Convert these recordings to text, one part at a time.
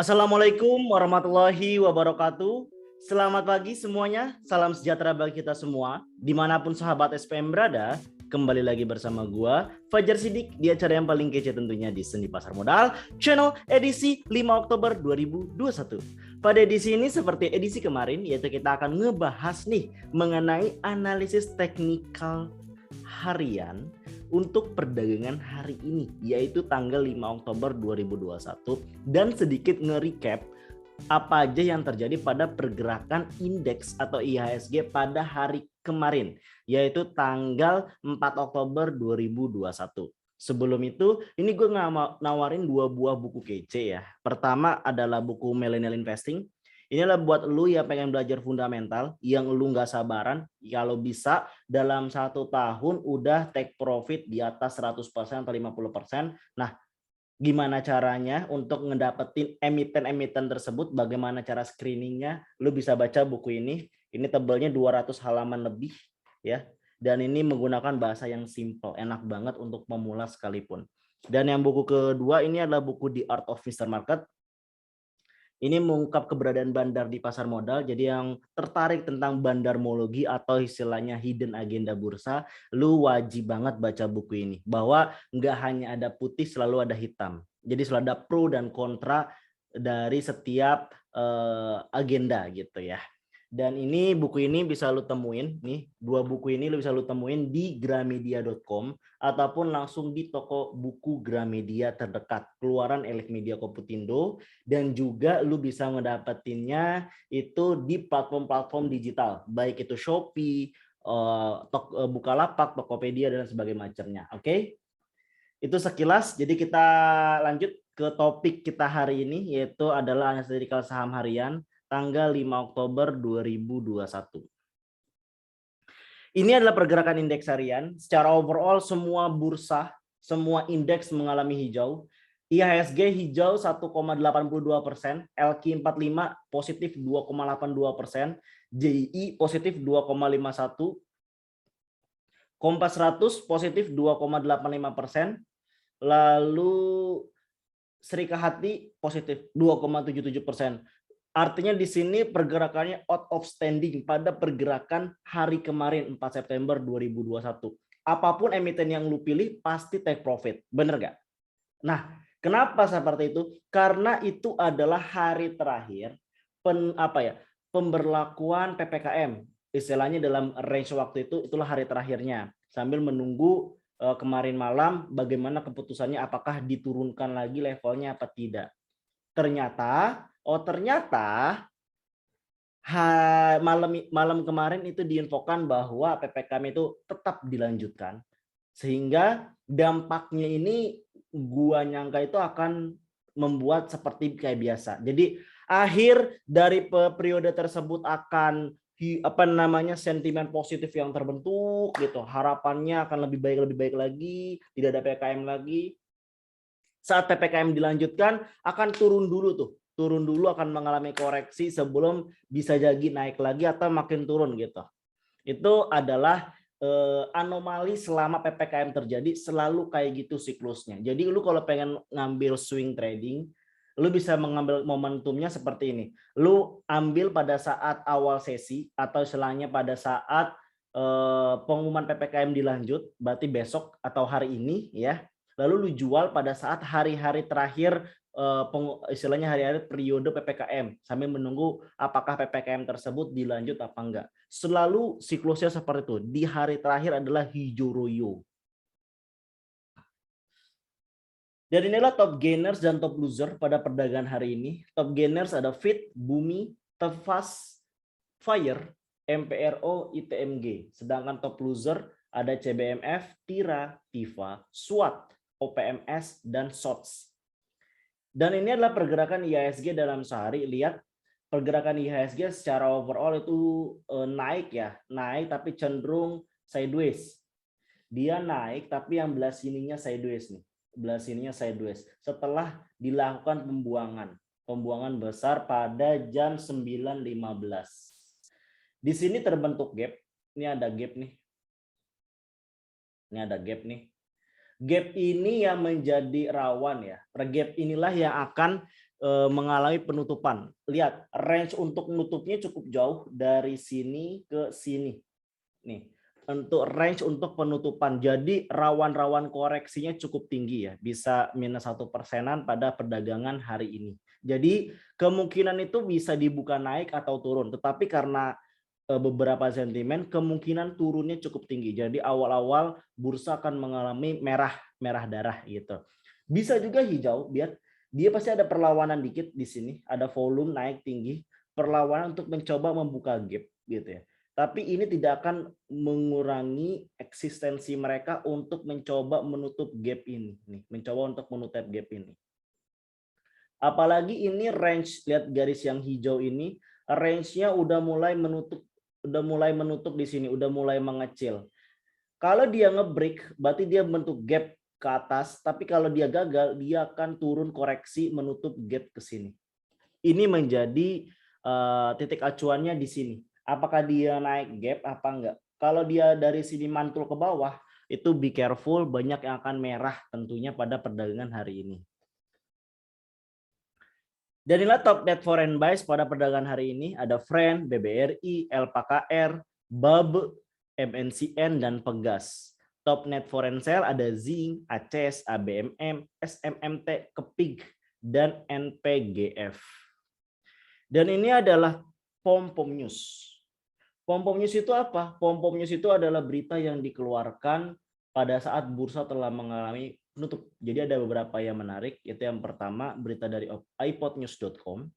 Assalamualaikum warahmatullahi wabarakatuh. Selamat pagi semuanya, salam sejahtera bagi kita semua. Dimanapun sahabat SPM berada, kembali lagi bersama gua, Fajar Sidik, di acara yang paling kece tentunya di Sendi Pasar Modal, channel edisi 5 Oktober 2021. Pada edisi ini seperti edisi kemarin, yaitu kita akan ngebahas nih mengenai analisis teknikal harian untuk perdagangan hari ini, yaitu tanggal 5 Oktober 2021, dan sedikit nge-recap apa aja yang terjadi pada pergerakan indeks atau IHSG pada hari kemarin, yaitu tanggal 4 Oktober 2021. Sebelum itu, ini gue nawarin dua buah buku kece ya. Pertama adalah buku Millennial Investing. Inilah buat lu yang pengen belajar fundamental, yang lu nggak sabaran, kalau bisa dalam 1 tahun udah take profit di atas 100% atau 50%. Nah, gimana caranya untuk ngedapetin emiten-emiten tersebut, bagaimana cara screeningnya, lu bisa baca buku ini. Ini tebalnya 200 halaman lebih ya. Dan ini menggunakan bahasa yang simple, enak banget untuk pemula sekalipun. Dan yang buku kedua ini adalah buku The Art of Mr. Market. Ini mengungkap keberadaan bandar di pasar modal. Jadi yang tertarik tentang bandarmologi atau istilahnya hidden agenda bursa, lu wajib banget baca buku ini. Bahwa nggak hanya ada putih, selalu ada hitam. Jadi selalu ada pro dan kontra dari setiap agenda gitu ya. Dan ini buku ini bisa lu temuin nih, dua buku ini lu bisa lu temuin di gramedia.com ataupun langsung di toko buku Gramedia terdekat, keluaran Elefmedia Komputindo, dan juga lu bisa ngedapetinnya itu di platform-platform digital, baik itu Shopee, Bukalapak, Tokopedia dan sebagainya macamnya. Oke? Itu sekilas. Jadi kita lanjut ke topik kita hari ini, yaitu adalah analytical saham harian tanggal 5 Oktober 2021. Ini adalah pergerakan indeks harian. Secara overall semua bursa, semua indeks mengalami hijau. IHSG hijau 1,82%, LQ45 positif 2,82%, JI positif 2,51%, Kompas 100 positif 2,85%, lalu Serikahati positif 2,77%. Artinya di sini pergerakannya out of standing pada pergerakan hari kemarin 4 September 2021. Apapun emiten yang lu pilih pasti take profit. Bener gak? Nah, kenapa seperti itu? Karena itu adalah hari terakhir pemberlakuan PPKM. Istilahnya dalam range waktu itu, itulah hari terakhirnya. Sambil menunggu kemarin malam bagaimana keputusannya, apakah diturunkan lagi levelnya apa tidak. Ternyata malam kemarin itu diinfokan bahwa PPKM itu tetap dilanjutkan, sehingga dampaknya ini gua nyangka itu akan membuat seperti kayak biasa. Jadi akhir dari periode tersebut akan sentimen positif yang terbentuk gitu. Harapannya akan lebih baik lagi, tidak ada PPKM lagi. Saat PPKM dilanjutkan akan turun dulu akan mengalami koreksi sebelum bisa jadi naik lagi atau makin turun gitu. Itu adalah anomali selama PPKM terjadi, selalu kayak gitu siklusnya. Jadi lu kalau pengen ngambil swing trading, lu bisa mengambil momentumnya seperti ini. Lu ambil pada saat awal sesi atau istilahnya pada saat pengumuman PPKM dilanjut, berarti besok atau hari ini ya. Lalu lu jual pada saat hari-hari terakhir istilahnya hari-hari periode PPKM sambil menunggu apakah PPKM tersebut dilanjut apa enggak. Selalu siklusnya seperti itu. Di hari terakhir adalah hijau royo. Dan inilah top gainers dan top loser pada perdagangan hari ini. Top gainers ada Fit, Bumi, Tefas, Fire, MPRO, ITMG. Sedangkan top loser ada CBMF, Tira, Tifa, SWAT, OPMS, dan SOTS. Dan ini adalah pergerakan IHSG dalam sehari. Lihat pergerakan IHSG secara overall itu naik ya, naik tapi cenderung sideways. Dia naik tapi yang belah sininya sideways nih, belah sininya sideways. Setelah dilakukan pembuangan besar pada jam 9.15. Di sini terbentuk gap. Ini ada gap nih. Ini ada gap nih. Gap ini yang menjadi rawan ya. Gap inilah yang akan mengalami penutupan. Lihat, range untuk menutupnya cukup jauh dari sini ke sini. Nih, untuk range untuk penutupan. Jadi rawan-rawan koreksinya cukup tinggi ya, bisa minus 1%-an pada perdagangan hari ini. Jadi kemungkinan itu bisa dibuka naik atau turun, tetapi karena beberapa sentimen kemungkinan turunnya cukup tinggi. Jadi awal-awal bursa akan mengalami merah darah gitu. Bisa juga hijau, biar dia pasti ada perlawanan dikit di sini, ada volume naik tinggi, perlawanan untuk mencoba membuka gap gitu ya. Tapi ini tidak akan mengurangi eksistensi mereka untuk mencoba menutup gap ini nih, mencoba untuk menutup gap ini. Apalagi ini range, lihat garis yang hijau ini, range-nya udah mulai menutup di sini, udah mulai mengecil. Kalau dia nge-break, berarti dia bentuk gap ke atas, tapi kalau dia gagal, dia akan turun koreksi menutup gap ke sini. Ini menjadi titik acuannya di sini. Apakah dia naik gap apa enggak? Kalau dia dari sini mantul ke bawah, itu be careful, banyak yang akan merah tentunya pada perdagangan hari ini. Dan inilah top net foreign buys pada perdagangan hari ini. Ada Friend, BBRI, LPKR, BAB, MNCN, dan Pegas. Top net foreign sell ada Zing, ACES, ABMM, SMMT, Kepig, dan NPGF. Dan ini adalah Pom-Pom News. Pom-Pom News itu apa? Pom-Pom News itu adalah berita yang dikeluarkan pada saat bursa telah mengalami penutup. Jadi ada beberapa yang menarik. Itu yang pertama, berita dari iPodnews.com.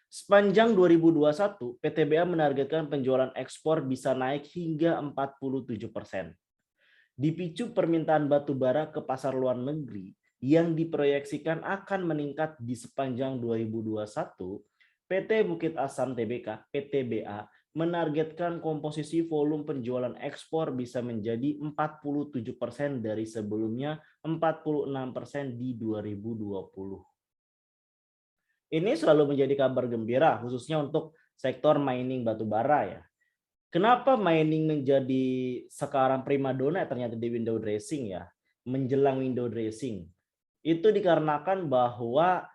Sepanjang 2021, PTBA menargetkan penjualan ekspor bisa naik hingga 47%. Dipicu permintaan batu bara ke pasar luar negeri yang diproyeksikan akan meningkat di sepanjang 2021, PT Bukit Asam Tbk (PTBA) menargetkan komposisi volume penjualan ekspor bisa menjadi 47% dari sebelumnya 46% di 2020. Ini selalu menjadi kabar gembira khususnya untuk sektor mining batubara ya. Kenapa mining menjadi sekarang primadona ternyata di window dressing ya, menjelang window dressing? Itu dikarenakan bahwa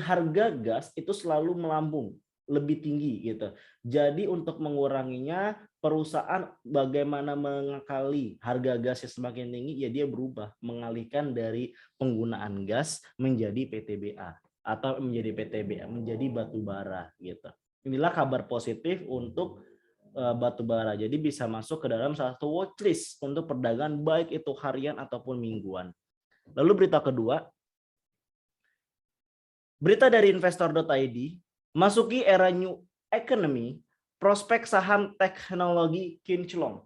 harga gas itu selalu melambung lebih tinggi gitu. Jadi untuk menguranginya, perusahaan bagaimana mengakali harga gas yang semakin tinggi, ya dia berubah mengalihkan dari penggunaan gas menjadi PTBA atau menjadi PTBA menjadi batu bara gitu. Inilah kabar positif untuk batu bara. Jadi bisa masuk ke dalam salah satu watchlist untuk perdagangan baik itu harian ataupun mingguan. Lalu berita kedua, berita dari investor.id, masuki era new economy, prospek saham teknologi kinclong.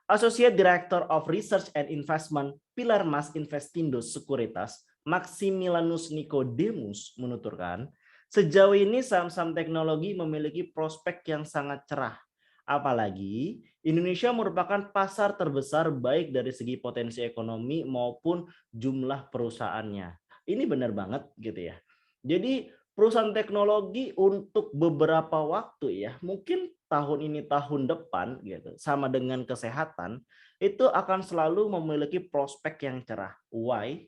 Associate Director of Research and Investment Pilar Mas Investindo Sekuritas, Maximilianus Nicodemus menuturkan, sejauh ini saham-saham teknologi memiliki prospek yang sangat cerah. Apalagi Indonesia merupakan pasar terbesar baik dari segi potensi ekonomi maupun jumlah perusahaannya. Ini benar banget gitu ya. Jadi perusahaan teknologi untuk beberapa waktu ya, mungkin tahun ini tahun depan gitu, sama dengan kesehatan, itu akan selalu memiliki prospek yang cerah. Why?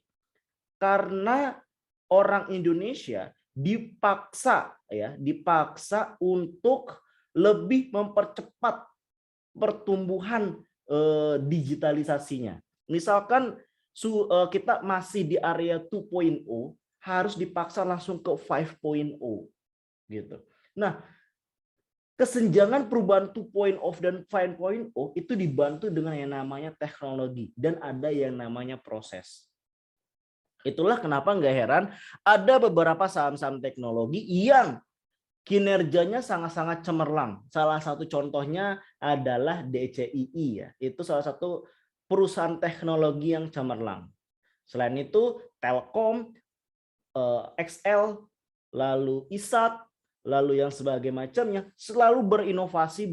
Karena orang Indonesia dipaksa untuk lebih mempercepat pertumbuhan digitalisasinya. Misalkan kita masih di area 2.0, harus dipaksa langsung ke 5.0 gitu. Nah, kesenjangan perubahan 2.0 dan 5.0 itu dibantu dengan yang namanya teknologi dan ada yang namanya proses. Itulah kenapa nggak heran ada beberapa saham-saham teknologi yang kinerjanya sangat-sangat cemerlang. Salah satu contohnya adalah DCII ya. Itu salah satu perusahaan teknologi yang cemerlang. Selain itu Telkom, XL, lalu ISAT, lalu yang sebagai macamnya selalu berinovasi.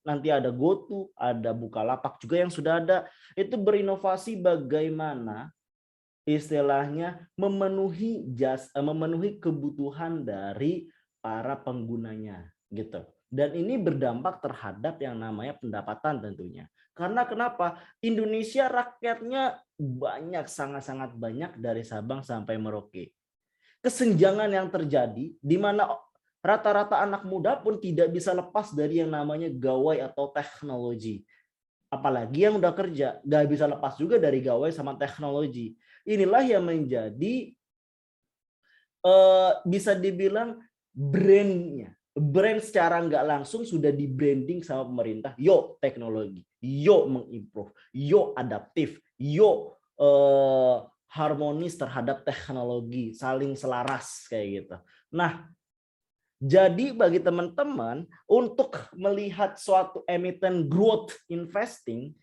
Nanti ada GoTo, ada Bukalapak juga yang sudah ada. Itu berinovasi bagaimana istilahnya memenuhi kebutuhan dari para penggunanya gitu. Dan ini berdampak terhadap yang namanya pendapatan tentunya. Karena kenapa? Indonesia rakyatnya banyak, sangat-sangat banyak dari Sabang sampai Merauke. kesenjangan yang terjadi di mana rata-rata anak muda pun tidak bisa lepas dari yang namanya gawai atau teknologi. Apalagi yang udah kerja, nggak bisa lepas juga dari gawai sama teknologi. Inilah yang menjadi bisa dibilang brandnya. Brand secara nggak langsung sudah di branding sama pemerintah. Yo teknologi, yo mengimprove, yo adaptif, yo harmonis terhadap teknologi, saling selaras kayak gitu. Nah, jadi bagi teman-teman untuk melihat suatu emiten growth investing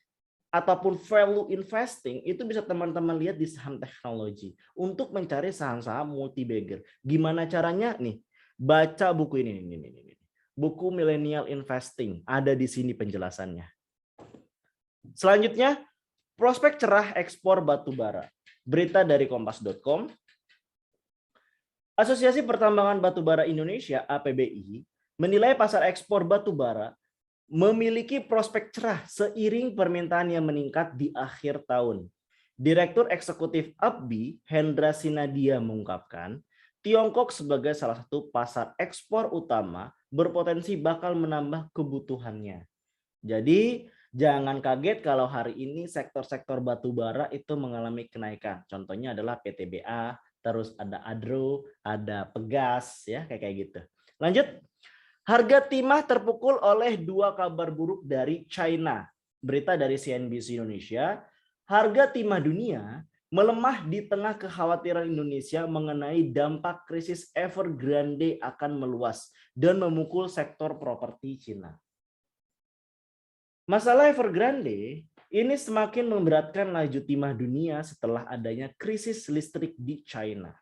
ataupun value investing itu bisa teman-teman lihat di saham teknologi untuk mencari saham-saham multi bagger. Gimana caranya nih? Baca buku ini. Buku Millennial Investing, ada di sini penjelasannya. Selanjutnya, prospek cerah ekspor batu bara. Berita dari kompas.com. Asosiasi Pertambangan Batubara Indonesia (APBI) menilai pasar ekspor batubara memiliki prospek cerah seiring permintaan yang meningkat di akhir tahun. Direktur Eksekutif APBI, Hendra Sinadia mengungkapkan, Tiongkok sebagai salah satu pasar ekspor utama berpotensi bakal menambah kebutuhannya. Jadi jangan kaget kalau hari ini sektor-sektor batubara itu mengalami kenaikan. Contohnya adalah PTBA, terus ada Adro, ada Pegas, ya kayak gitu. Lanjut. Harga timah terpukul oleh dua kabar buruk dari China. Berita dari CNBC Indonesia, harga timah dunia melemah di tengah kekhawatiran Indonesia mengenai dampak krisis Evergrande akan meluas dan memukul sektor properti Cina. Masalah Evergrande ini semakin memberatkan laju timah dunia setelah adanya krisis listrik di China.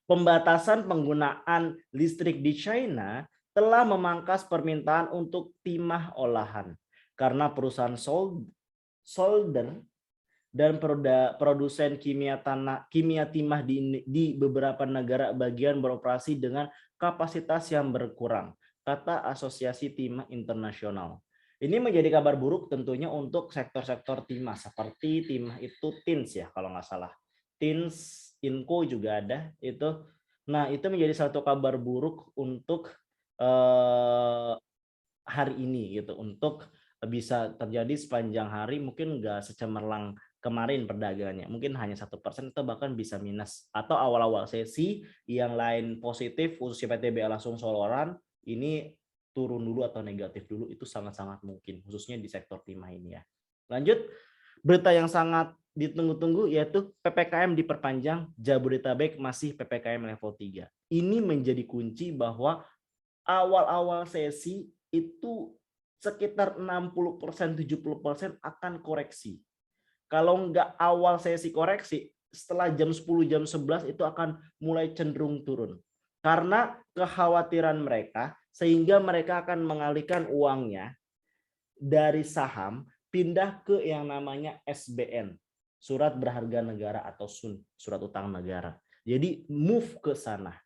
Pembatasan penggunaan listrik di China telah memangkas permintaan untuk timah olahan karena perusahaan solder dan produsen kimia timah di beberapa negara bagian beroperasi dengan kapasitas yang berkurang, kata Asosiasi Timah Internasional. Ini menjadi kabar buruk tentunya untuk sektor-sektor timah seperti timah itu Tins ya kalau nggak salah. Tins, Inco juga ada itu. Nah, itu menjadi satu kabar buruk untuk hari ini gitu. Untuk bisa terjadi sepanjang hari mungkin nggak secemerlang kemarin perdagangannya. Mungkin hanya 1% atau bahkan bisa minus. Atau awal-awal sesi yang lain positif khususnya PTBA langsung soloran ini turun dulu atau negatif dulu itu sangat-sangat mungkin khususnya di sektor timah ini ya. Lanjut, berita yang sangat ditunggu-tunggu yaitu PPKM diperpanjang, Jabodetabek masih PPKM level 3. Ini menjadi kunci bahwa awal-awal sesi itu sekitar 60% 70% akan koreksi. Kalau nggak awal sesi koreksi, setelah jam 10 jam 11 itu akan mulai cenderung turun. Karena kekhawatiran mereka sehingga mereka akan mengalihkan uangnya dari saham pindah ke yang namanya SBN, surat berharga negara atau SUN, surat utang negara. Jadi move ke sana.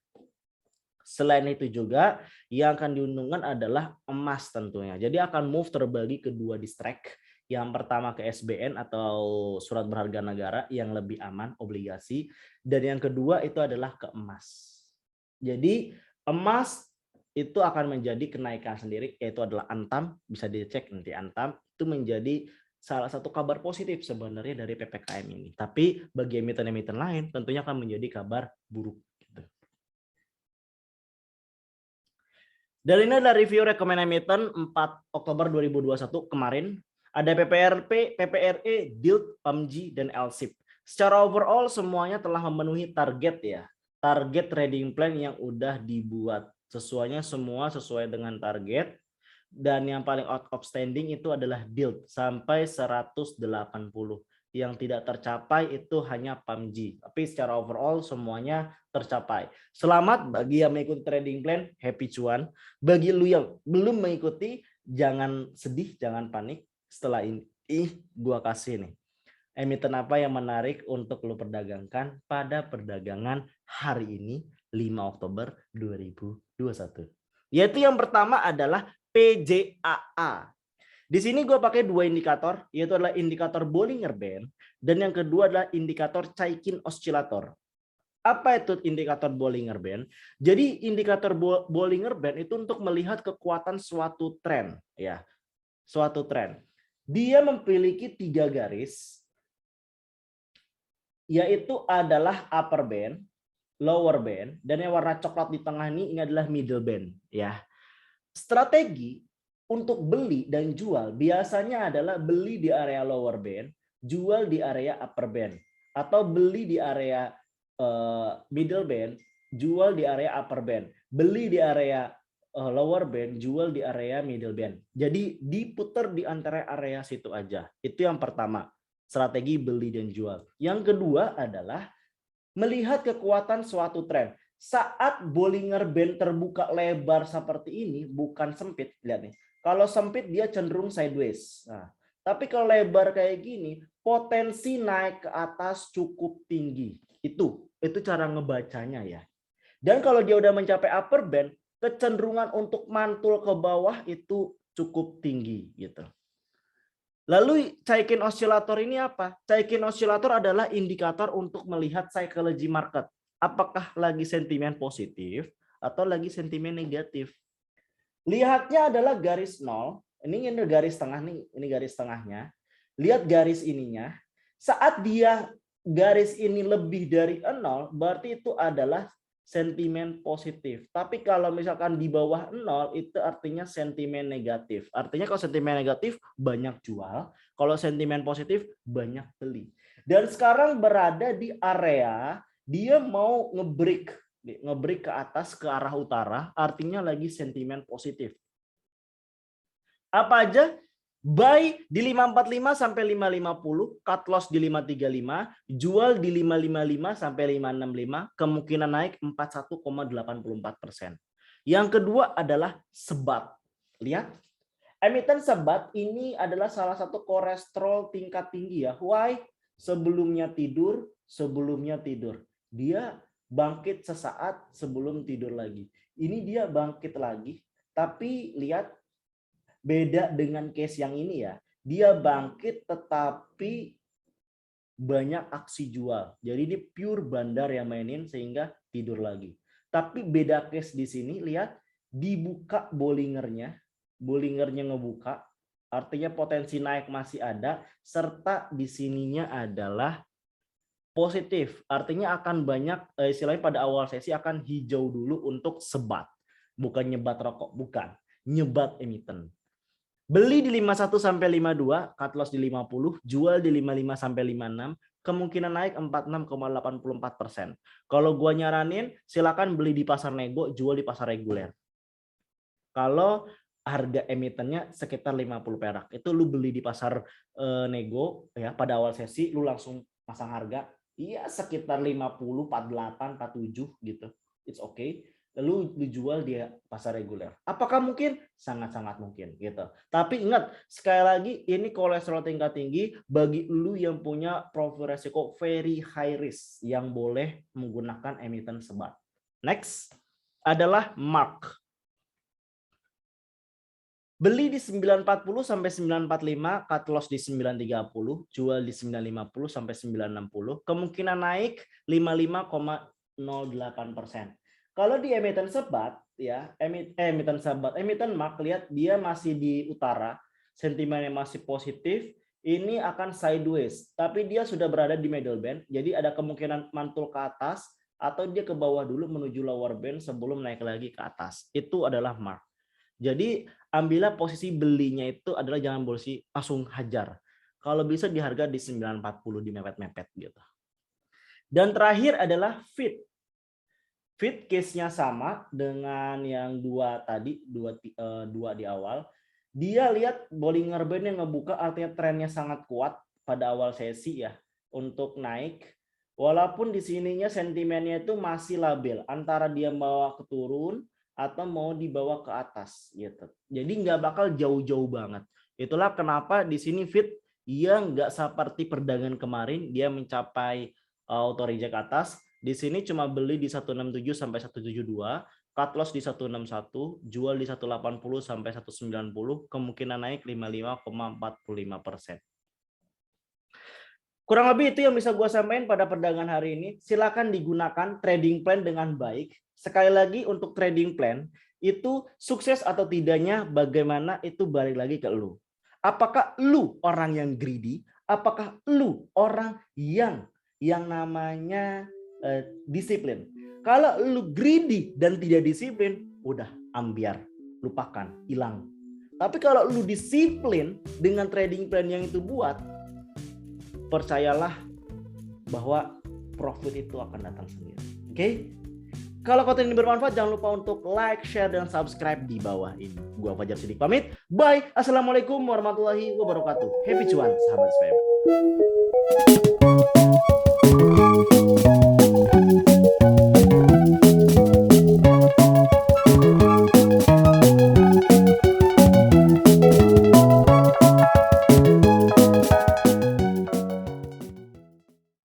Selain itu juga yang akan diuntungkan adalah emas tentunya. Jadi akan move terbagi ke dua distrek. Yang pertama ke SBN atau surat berharga negara yang lebih aman, obligasi. Dan yang kedua itu adalah ke emas. Jadi emas itu akan menjadi kenaikan sendiri, yaitu adalah Antam, bisa dicek nanti Antam, itu menjadi salah satu kabar positif sebenarnya dari PPKM ini. Tapi bagi emiten-emiten lain tentunya akan menjadi kabar buruk. Gitu. Dan ini adalah review rekomend emiten 4 Oktober 2021 kemarin. Ada PPRP, PPRE, DILT, PAMG, dan LSIP. Secara overall semuanya telah memenuhi target ya. Target trading plan yang udah dibuat. Semua sesuai dengan target. Dan yang paling outstanding itu adalah DILT sampai 180. Yang tidak tercapai itu hanya PAMG. Tapi secara overall semuanya tercapai. Selamat bagi yang mengikuti trading plan, happy cuan. Bagi lu yang belum mengikuti, jangan sedih, jangan panik. Setelah ini, gua kasih nih emiten apa yang menarik untuk lu perdagangkan pada perdagangan hari ini 5 Oktober 2021. Yaitu yang pertama adalah PJAA. Di sini gue pakai dua indikator, yaitu adalah indikator Bollinger Band dan yang kedua adalah indikator Chaikin Oscillator. Apa itu indikator Bollinger Band? Jadi indikator Bollinger Band itu untuk melihat kekuatan suatu tren, ya, suatu tren. Dia memiliki 3 garis, yaitu adalah upper band, lower band, dan yang warna coklat di tengah ini adalah middle band, ya. Strategi untuk beli dan jual biasanya adalah beli di area lower band, jual di area upper band, atau beli di area middle band, jual di area upper band, beli di area lower band, jual di area middle band. Jadi diputar di antara area situ aja. Itu yang pertama, strategi beli dan jual. Yang kedua adalah melihat kekuatan suatu tren. Saat Bollinger Band terbuka lebar seperti ini, bukan sempit, lihat nih. Kalau sempit dia cenderung sideways. Nah, tapi kalau lebar kayak gini, potensi naik ke atas cukup tinggi. Itu cara ngebacanya ya. Dan kalau dia udah mencapai upper band, kecenderungan untuk mantul ke bawah itu cukup tinggi gitu. Lalu Chaikin Oscillator ini apa? Chaikin Oscillator adalah indikator untuk melihat psychology market. Apakah lagi sentimen positif atau lagi sentimen negatif. Lihatnya adalah garis 0. Ini garis tengah nih, ini garis tengahnya. Lihat garis ininya. Saat dia garis ini lebih dari 0, berarti itu adalah sentimen positif. Tapi kalau misalkan di bawah 0 itu artinya sentimen negatif. Artinya kalau sentimen negatif banyak jual, kalau sentimen positif banyak beli. Dan sekarang berada di area dia mau ngebreak ke atas ke arah utara, artinya lagi sentimen positif. Apa aja? Buy di 545 sampai 550, cut loss di 535, jual di 555 sampai 565, kemungkinan naik 41,84%. Yang kedua adalah sebat. Lihat, emiten sebat ini adalah salah satu kolesterol tingkat tinggi ya. Why? Sebelumnya tidur. Dia bangkit sesaat sebelum tidur lagi. Ini dia bangkit lagi, tapi lihat beda dengan case yang ini ya. Dia bangkit tetapi banyak aksi jual. Jadi ini pure bandar yang mainin sehingga tidur lagi. Tapi beda case di sini, lihat dibuka Bollingernya. Bollingernya ngebuka, artinya potensi naik masih ada, serta di sininya adalah positif. Artinya akan banyak, istilahnya pada awal sesi akan hijau dulu untuk sebat. Bukan nyebat rokok, bukan. Nyebat emiten. Beli di 51 sampai 52, cut loss di 50, jual di 55 sampai 56, kemungkinan naik 46,84%. Kalau gua nyaranin, silakan beli di pasar nego, jual di pasar reguler. Kalau harga emitennya sekitar 50 perak, itu lu beli di pasar nego ya pada awal sesi, lu langsung pasang harga, iya sekitar 50, 48, 47 gitu. It's okay. Lalu dijual di pasar reguler. Apakah mungkin? Sangat-sangat mungkin gitu. Tapi ingat, sekali lagi ini kolesterol tingkat tinggi bagi lu yang punya profil resiko very high risk yang boleh menggunakan emiten sebat. Next adalah mark. Beli di 940 sampai 945, cut loss di 930, jual di 950 sampai 960, kemungkinan naik 55,08%. Kalau di emiten sebat ya, emiten mark, lihat dia masih di utara, sentimennya masih positif, ini akan sideways, tapi dia sudah berada di middle band, jadi ada kemungkinan mantul ke atas atau dia ke bawah dulu menuju lower band sebelum naik lagi ke atas. Itu adalah mark. Jadi ambillah posisi belinya itu adalah jangan posisi langsung hajar. Kalau bisa di harga di 940 di mepet-mepet gitu. Dan terakhir adalah fit. Fit case-nya sama dengan yang dua tadi, dua di awal. Dia lihat Bollinger Band yang ngebuka, artinya trennya sangat kuat pada awal sesi ya untuk naik. Walaupun di sininya sentimennya itu masih labil antara dia bawa ke turun atau mau dibawa ke atas gitu. Jadi nggak bakal jauh-jauh banget. Itulah kenapa di sini fit dia nggak seperti perdagangan kemarin dia mencapai auto reject atas. Di sini cuma beli di 167 sampai 172, cut loss di 161, jual di 180 sampai 190, kemungkinan naik 55,45%. Kurang lebih itu yang bisa gue sampaikan pada perdagangan hari ini. Silakan digunakan trading plan dengan baik. Sekali lagi untuk trading plan, itu sukses atau tidaknya bagaimana itu balik lagi ke lu. Apakah lu orang yang greedy? Apakah lu orang yang namanya disiplin? Kalau lu greedy dan tidak disiplin, udah ambiar, lupakan, hilang. Tapi kalau lu disiplin dengan trading plan yang itu buat, percayalah bahwa profit itu akan datang sendiri. Oke? Kalau konten ini bermanfaat, jangan lupa untuk like, share, dan subscribe di bawah ini. Gua Fajar Siddiq pamit. Bye. Assalamualaikum warahmatullahi wabarakatuh. Happy cuan, sahabat SPM.